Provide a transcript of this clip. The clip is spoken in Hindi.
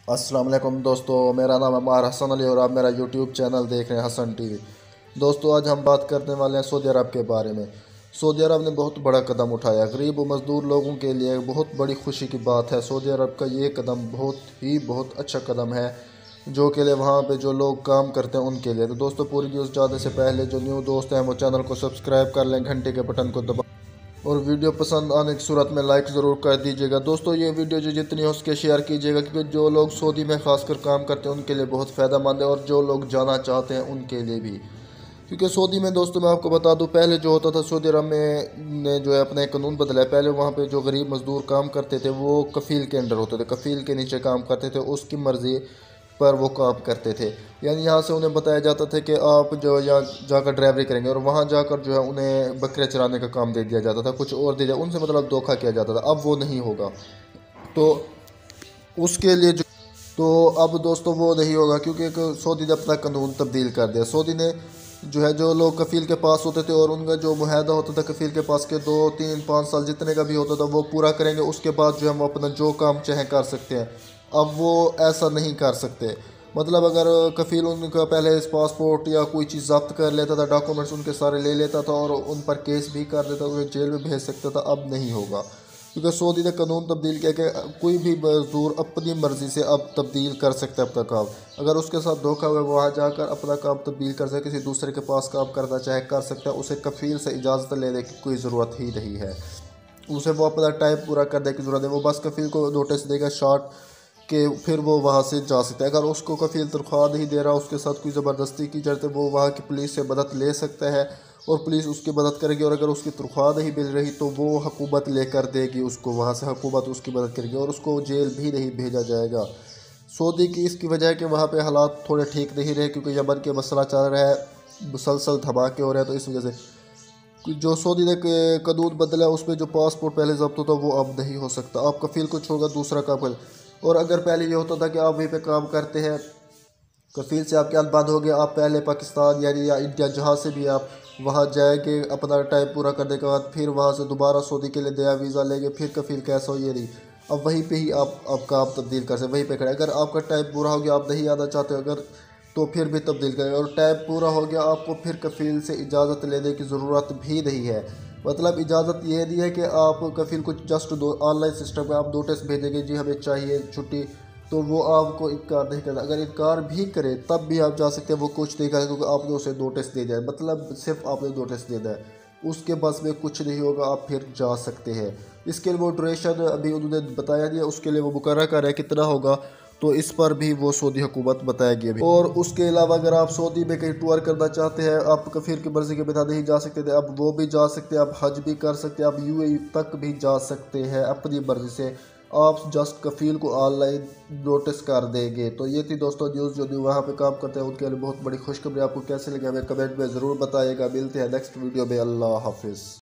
अस्सलाम वालेकुम दोस्तों, मेरा नाम है मार हसन अली और आप मेरा यूट्यूब चैनल देख रहे हैं हसन टीवी। दोस्तों, आज हम बात करने वाले हैं सऊदी अरब के बारे में। सऊदी अरब ने बहुत बड़ा कदम उठाया। गरीब और मज़दूर लोगों के लिए बहुत बड़ी खुशी की बात है। सऊदी अरब का ये कदम बहुत अच्छा कदम है, जो के लिए वहाँ पे जो लोग काम करते हैं उनके लिए। तो दोस्तों, पूरी न्यूज़ जाने से पहले जो न्यू दोस्त हैं वो चैनल को सब्सक्राइब कर लें, घंटे के बटन को दबा और वीडियो पसंद आने की सूरत में लाइक ज़रूर कर दीजिएगा। दोस्तों, ये वीडियो जो जितनी हो सके शेयर कीजिएगा, क्योंकि जो लोग सऊदी में खासकर काम करते हैं उनके लिए बहुत फ़ायदा मंद है, और जो लोग जाना चाहते हैं उनके लिए भी। क्योंकि सऊदी में दोस्तों मैं आपको बता दूं, पहले जो होता था सऊदी अरब में ने जो है अपने कानून बदला है। पहले वहाँ पे जो गरीब मज़दूर काम करते थे वो कफ़ील के अंडर होते थे, कफ़ील के नीचे काम करते थे, उसकी मर्ज़ी पर वो काम करते थे। यानी यहाँ से उन्हें बताया जाता था कि आप जो यहाँ जाकर ड्राइवरी करेंगे, और वहाँ जाकर जो है उन्हें बकरे चराने का काम दे दिया जाता था, कुछ और दे दिया, उनसे मतलब धोखा किया जाता था। अब वो नहीं होगा, तो उसके लिए जो तो अब दोस्तों वो नहीं होगा, क्योंकि एक सऊदी ने अपना कानून तब्दील कर दिया। सऊदी ने जो है, जो लोग कफ़ील के पास होते थे और उनका जो मुआहदा होता था कफ़ील के पास के 2 3 5 साल जितने का भी होता था वो पूरा करेंगे, उसके बाद जो है वो अपना जो काम चाहे कर सकते हैं। अब वो ऐसा नहीं कर सकते। मतलब अगर कफ़ील उनका पहले इस पासपोर्ट या कोई चीज़ जब्त कर लेता था, डॉक्यूमेंट्स उनके सारे ले लेता था और उन पर केस भी कर देता, उन्हें जेल में भेज सकता था। अब नहीं होगा, क्योंकि सऊदी ने कानून तब्दील किया कि कोई भी मजदूर अपनी मर्ज़ी से अब तब्दील कर सकता है अपना काम। अगर उसके साथ धोखा हुआ, वहाँ जाकर अपना काम तब्दील कर सकता है, किसी दूसरे के पास काम करना चाहे कर सकता है। उसे कफ़ील से इजाज़त लेने की कोई ज़रूरत ही नहीं है। उसे वो अपना टाइम पूरा करने की ज़रूरत है। वो बस कफ़ील को नोटिस देगा शॉर्ट कि फिर वो वहाँ से जा सकता है। अगर उसको कफ़ील तनख्वाह नहीं दे रहा, उसके साथ कोई ज़बरदस्ती की जाती है, वो वहाँ की पुलिस से मदद ले सकता है और पुलिस उसकी मदद करेगी। और अगर उसकी तनख्वाह नहीं मिल रही तो वो हुकूमत लेकर देगी उसको, वहाँ से हुकूमत उसकी मदद करेगी और उसको जेल भी नहीं भेजा जाएगा। सऊदी की इसकी वजह है कि वहाँ पे हालात थोड़े ठीक नहीं रहे, क्योंकि यमन के मसला चल रहा है, मुसलसल धमाके हो रहे हैं। तो इस वजह से जो सऊदी ने कानून बदला है, उसमें जो पासपोर्ट पहले जब्त होता वो अब नहीं हो सकता। आप कफ़ील को छोड़कर दूसरा काम कर। और अगर पहले ये होता था कि आप वहीं पे काम करते हैं, कफ़ील से आपके हाथ बंद हो गया, आप पहले पाकिस्तान यानी या इंडिया जहाँ से भी आप वहाँ जाएंगे, अपना टाइम पूरा करने के बाद फिर वहाँ से दोबारा सऊदी के लिए नया वीज़ा लेंगे, फिर कफ़ील कैसा हो ये नहीं। अब वहीं पे ही आप काम तब्दील कर सकते, वहीं पे खड़े। अगर आपका टाइम पूरा हो गया, आप नहीं आना चाहते अगर, तो फिर भी तब्दील करें। और टाइम पूरा हो गया, आपको फिर कफ़ील से इजाज़त लेने की ज़रूरत भी नहीं है। मतलब इजाज़त ये नहीं है कि आप कफ़ील को जस्ट दो ऑनलाइन सिस्टम में आप नोटिस भेजेंगे, जी हमें चाहिए छुट्टी, तो वो आपको इनकार नहीं करता। अगर इनकार भी करे तब भी आप जा सकते हैं, वो कुछ नहीं करेगा, क्योंकि आपने उसे नोटिस दे दिया है। मतलब सिर्फ आपने नोटिस देना है, उसके बस में कुछ नहीं होगा, आप फिर जा सकते हैं। इसके लिए वो ड्यूरेशन अभी उन्होंने बताया नहीं है, उसके लिए वो मुकर्रर कर रहा है कितना होगा, तो इस पर भी वो सऊदी हुकूमत बताएगी अभी। और उसके अलावा अगर आप सऊदी में कहीं टूर करना चाहते हैं, आप कफ़ील की मर्ज़ी के बिना नहीं जा सकते थे, अब वो भी जा सकते हैं। आप हज भी कर सकते हैं, आप यूएई तक भी जा सकते हैं अपनी मर्ज़ी से। आप जस्ट कफ़ील को ऑनलाइन नोटिस कर देंगे। तो ये थी दोस्तों न्यूज़। जो वहाँ पे काम करते हैं उनके लिए बहुत बड़ी खुशखबरी। आपको कैसे लगे हमें कमेंट में ज़रूर बताइएगा। मिलते हैं नेक्स्ट वीडियो में। अल्लाह हाफिज़।